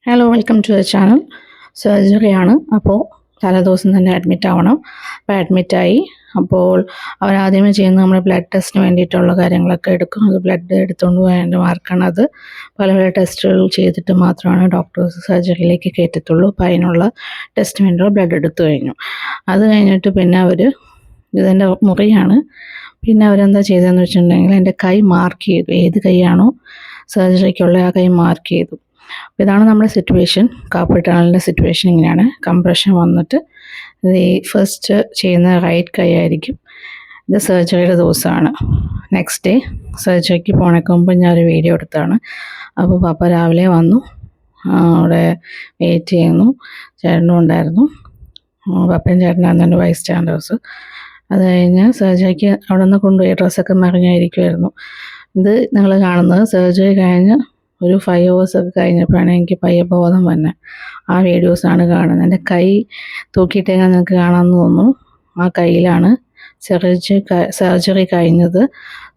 Hello welcome to the channel. സർജറിയാണ്. അപ്പോൾ തലേദിവസം തന്നെ അഡ്മിറ്റ് ആവണം. അപ്പോൾ അഡ്മിറ്റായി. അപ്പോൾ അവരാദ്യമേ ചെയ്യുന്നത് നമ്മൾ ബ്ലഡ് ടെസ്റ്റിന് വേണ്ടിയിട്ടുള്ള കാര്യങ്ങളൊക്കെ എടുക്കും. അത് ബ്ലഡ് എടുത്തുകൊണ്ട് പോയതിൻ്റെ മാർക്കാണ് അത്. പല പല ടെസ്റ്റുകൾ ചെയ്തിട്ട് മാത്രമാണ് ഡോക്ടേഴ്സ് സർജറിയിലേക്ക് കയറ്റത്തുള്ളൂ. അപ്പോൾ അതിനുള്ള ടെസ്റ്റിന് വേണ്ടിയുള്ള ബ്ലഡ് എടുത്തു കഴിഞ്ഞു. അത് കഴിഞ്ഞിട്ട് പിന്നെ അവർ ഇതെൻ്റെ മുറിയാണ്. പിന്നെ അവരെന്താ ചെയ്തതെന്ന് വെച്ചിട്ടുണ്ടെങ്കിൽ എൻ്റെ കൈ മാർക്ക് ചെയ്തു. ഏത് കൈയാണോ സർജറിക്കുള്ള ആ കൈ മാർക്ക് ചെയ്തു. അപ്പോൾ ഇതാണ് നമ്മുടെ സിറ്റുവേഷൻ. കാർപ്പൽ ടണലിൻ്റെ സിറ്റുവേഷൻ ഇങ്ങനെയാണ്. കംപ്രഷൻ വന്നിട്ട് ഇത് ഫസ്റ്റ് ചെയ്യുന്ന റൈറ്റ് കൈ ആയിരിക്കും. ഇത് സർജറിയുടെ ദിവസമാണ്. നെക്സ്റ്റ് ഡേ സർജറിക്ക് പോണേക്ക് മുമ്പ് ഞാനൊരു വീഡിയോ എടുത്തതാണ്. അപ്പോൾ പപ്പ രാവിലെ വന്നു, അവിടെ വെയിറ്റ് ചെയ്യുന്നു. ചേട്ടനും ഉണ്ടായിരുന്നു. പപ്പയും ചേട്ടനായിരുന്നു എൻ്റെ വൈസ് സ്റ്റാൻഡേർഡ്സ്. അത് കഴിഞ്ഞ് സർജറിക്ക് അവിടെ നിന്ന് കൊണ്ടുപോയി ഡ്രസ്സൊക്കെ മറിഞ്ഞായിരിക്കുമായിരുന്നു. ഇത് നിങ്ങൾ കാണുന്നത് സർജറി കഴിഞ്ഞ് ഒരു 5 hours ഒക്കെ കഴിഞ്ഞപ്പോഴാണ് എനിക്ക് പയ്യെ ബോധം വന്നത്. ആ വീഡിയോസാണ് കാണുന്നത്. എൻ്റെ കൈ തൂക്കിയിട്ടെങ്കിൽ നിങ്ങൾക്ക് കാണാമെന്ന് തോന്നുന്നു. ആ കയ്യിലാണ് സർജറി കഴിഞ്ഞത്.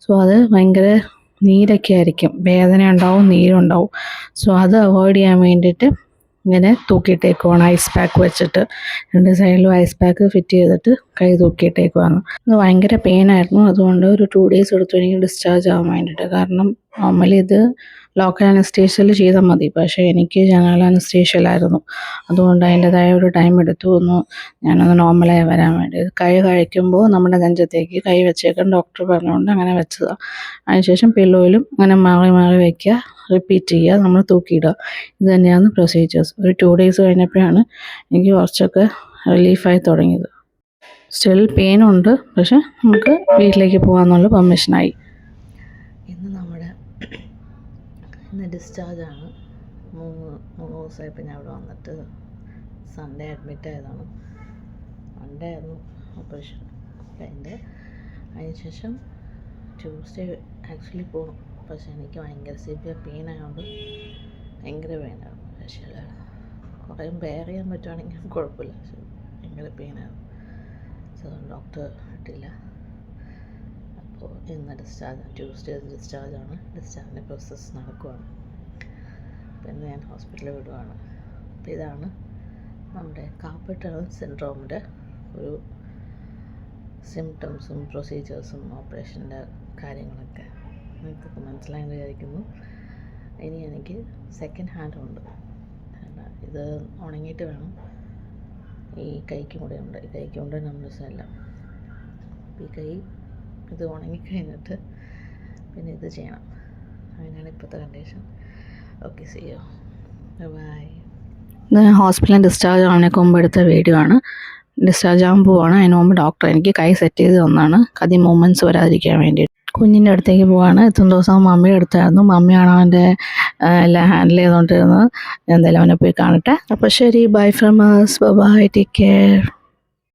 സോ അത് ഭയങ്കര നീരൊക്കെ ആയിരിക്കും, വേദന ഉണ്ടാവും, നീരുണ്ടാവും. സോ അത് അവോയ്ഡ് ചെയ്യാൻ വേണ്ടിയിട്ട് ഇങ്ങനെ തൂക്കിയിട്ടേക്കുവാണ് ഐസ് പാക്ക് വെച്ചിട്ട്. 2 സൈഡിലും ഐസ് പാക്ക് ഫിറ്റ് ചെയ്തിട്ട് കൈ തൂക്കിയിട്ടേക്കുവാണ്. അത് ഭയങ്കര പെയിനായിരുന്നു. അതുകൊണ്ട് ഒരു 2 days എടുത്തു എനിക്ക് ഡിസ്ചാർജ് ആവാൻ വേണ്ടിയിട്ട്. കാരണം നോർമലി ഇത് ലോക്കൽ അനസ്തേഷ്യയിൽ ചെയ്താൽ മതി, പക്ഷേ എനിക്ക് ജനറൽ അനസ്തേഷ്യയിലായിരുന്നു. അതുകൊണ്ട് അതിൻ്റെതായ ഒരു ടൈം എടുത്തു ഞാനൊന്ന് നോർമലായി വരാൻ വേണ്ടി. കൈ കഴിക്കുമ്പോൾ നമ്മുടെ നെഞ്ചത്തേക്ക് കൈ വെച്ചേക്കാൻ ഡോക്ടർ പറഞ്ഞുകൊണ്ട് അങ്ങനെ വെച്ചതാണ്. അതിനുശേഷം പില്ലോയിലും അങ്ങനെ മാറി മാറി വയ്ക്കുക, റിപ്പീറ്റ് ചെയ്യുക, നമ്മൾ തൂക്കിയിടുക. ഇത് തന്നെയാണ് പ്രൊസീജിയേഴ്സ്. ഒരു 2 days കഴിഞ്ഞപ്പോഴാണ് എനിക്ക് കുറച്ചൊക്കെ റിലീഫായി തുടങ്ങിയത്. സ്റ്റിൽ പെയിനുണ്ട്, പക്ഷെ നമുക്ക് വീട്ടിലേക്ക് പോകാമെന്നുള്ള പെർമിഷനായി. ഇന്ന് ഡിസ്ചാർജാണ്. 3 ദിവസമായപ്പോൾ ഞാൻ അവിടെ വന്നിട്ട് സൺഡേ അഡ്മിറ്റ് ആയതാണ്. മൺഡേ ആയിരുന്നു ഓപ്പറേഷൻ കഴിഞ്ഞ്. അതിനുശേഷം ട്യൂസ്ഡേ ആക്ച്വലി പോകും. പക്ഷേ എനിക്ക് ഭയങ്കര സിവിയർ പെയിൻ ആയതുകൊണ്ട് ഭയങ്കര പെയിനായിരുന്നു. പക്ഷേ കുറേ ബെയർ ചെയ്യാൻ പറ്റുവാണെങ്കിൽ കുഴപ്പമില്ല. പക്ഷേ ഭയങ്കര പെയിനായിരുന്നു. സോ ഡോക്ടർ ഇട്ടില്ല. അപ്പോൾ ഇന്ന് ഡിസ്ചാർജാണ്. ട്യൂസ്ഡേ ഡിസ്ചാർജാണ്. ഡിസ്ചാർജിൻ്റെ പ്രോസസ്സ് നടക്കുവാണ്. അപ്പോൾ ഇന്ന് ഞാൻ ഹോസ്പിറ്റലിൽ വിടുവാണ്. അപ്പോൾ ഇതാണ് നമ്മുടെ കാർപ്പൽ ടണൽ സിൻഡ്രോമിൻ്റെ ഒരു സിംറ്റംസും പ്രൊസീജിയേഴ്സും ഓപ്പറേഷൻ്റെ കാര്യങ്ങളൊക്കെ നിങ്ങൾക്കൊക്കെ മനസ്സിലായെന്ന് വിചാരിക്കുന്നു. ഇനി എനിക്ക് സെക്കൻഡ് ഹാൻഡ് ഉണ്ട്. ഇത് ഉണങ്ങിയിട്ട് വേണം. ഈ കൈക്കും കൂടെ ഉണ്ട്. ഈ കൈക്കും കൂടെ നമ്പേഴ്സെല്ലാം. ഈ കൈ ഇത് ഉണങ്ങിക്കഴിഞ്ഞിട്ട് പിന്നെ ഇത് ചെയ്യണം. അങ്ങനെയാണ് ഇപ്പോഴത്തെ condition. Okay, see you, bye. ഇത് ഹോസ്പിറ്റലിൽ ഡിസ്ചാർജ് ആവുന്നതിന് മുമ്പ് എടുത്ത വീഡിയോ ആണ്. ഡിസ്ചാർജ് ആകാൻ പോവാണ്. അതിന് മുമ്പ് ഡോക്ടർ എനിക്ക് കൈ സെറ്റ് ചെയ്ത് തന്നാണ്, അധികം മൂവ്മെൻറ്റ്സ് വരാതിരിക്കാൻ വേണ്ടി. കുഞ്ഞിൻ്റെ അടുത്തേക്ക് പോവാണ്. എത്തുന്ന ദിവസം മമ്മിയുടെ അടുത്തായിരുന്നു. മമ്മിയാണ് അവൻ്റെ എല്ലാം ഹാൻഡിൽ ചെയ്തുകൊണ്ടിരുന്നത്. എന്തായാലും അവനെ പോയി കാണട്ടെ. അപ്പോൾ ശരി, bye from us, bye, take care.